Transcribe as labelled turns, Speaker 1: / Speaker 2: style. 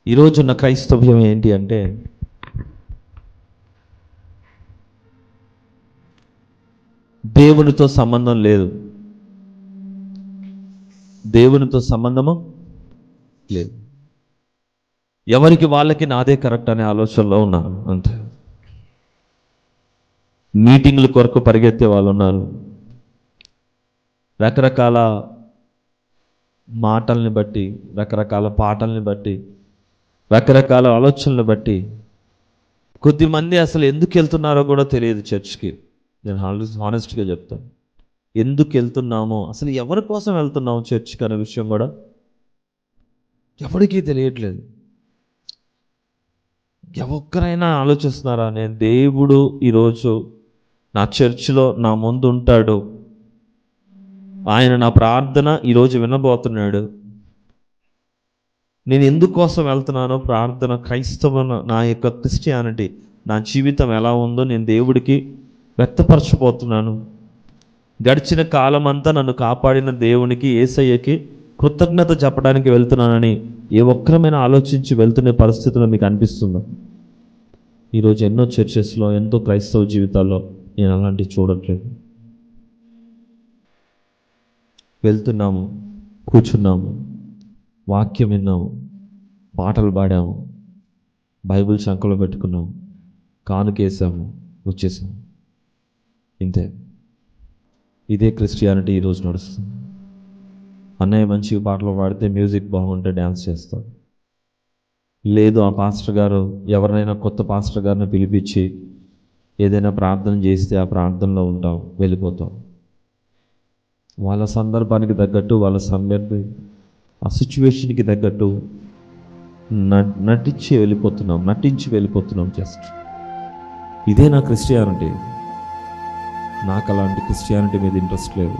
Speaker 1: ఈరోజున్న క్రైస్తవ్యం ఏంటి అంటే, దేవునితో సంబంధం లేదు. దేవునితో సంబంధము లేదు. ఎవరికి వాళ్ళకి నాదే కరెక్ట్ అనే ఆలోచనలో ఉన్నారు అంతే. మీటింగ్ల కొరకు పరిగెత్తే వాళ్ళు ఉన్నారు. రకరకాల మాటల్ని బట్టి, రకరకాల పాటల్ని బట్టి, రకరకాల ఆలోచనలు బట్టి కొద్దిమంది అసలు ఎందుకు వెళ్తున్నారో కూడా తెలియదు చర్చ్కి. నేను హానెస్ట్గా చెప్తాను, ఎందుకు వెళ్తున్నామో, అసలు ఎవరి కోసం వెళ్తున్నాము చర్చ్కి అనే విషయం కూడా ఎవరికీ తెలియట్లేదు. ఒక్కరైనా ఆలోచిస్తున్నారా, నేను దేవుడు ఈరోజు నా చర్చిలో నా ముందు ఉంటాడు, ఆయన నా ప్రార్థన ఈరోజు వినబోతున్నాడు, నేను ఎందుకోసం వెళ్తున్నానో ప్రార్థన, క్రైస్తవ నా యొక్క క్రిస్టియానిటీ, నా జీవితం ఎలా ఉందో నేను దేవుడికి వ్యక్తపరచబోతున్నాను, గడిచిన కాలం అంతా నన్ను కాపాడిన దేవునికి, యేసయ్యకి కృతజ్ఞత చెప్పడానికి వెళ్తున్నానని ఏ ఒక్కరమైనా ఆలోచించి వెళ్తున్న పరిస్థితుల్లో మీకు అనిపిస్తుందా? ఈరోజు ఎన్నో చర్చెస్లో, ఎంతో క్రైస్తవ జీవితాల్లో నేను అలాంటివి చూడట్లేదు. వెళ్తున్నాము, కూర్చున్నాము, వాక్యం విన్నాము, పాటలు పాడాము, బైబిల్ శంకలో పెట్టుకున్నాము, కానుకేసాము, వచ్చేసాము, ఇంతే. ఇదే క్రిస్టియానిటీ ఈరోజు నడుస్తుంది. అన్నయ్య మంచి పాటలు పాడితే, మ్యూజిక్ బాగుంటే డ్యాన్స్ చేస్తాడు. లేదు, ఆ పాస్టర్ గారు ఎవరినైనా కొత్త పాస్టర్ గారిని పిలిపించి ఏదైనా ప్రార్థన చేస్తే ఆ ప్రార్థనలో ఉంటాం, వెళ్ళిపోతాం. వాళ్ళ సందర్భానికి తగ్గట్టు, వాళ్ళ ఆ సిచ్యువేషన్కి తగ్గట్టు నటించి వెళ్ళిపోతున్నాం జస్ట్. ఇదే నా క్రిస్టియానిటీ. నాకు అలాంటి క్రిస్టియానిటీ మీద ఇంట్రెస్ట్ లేదు.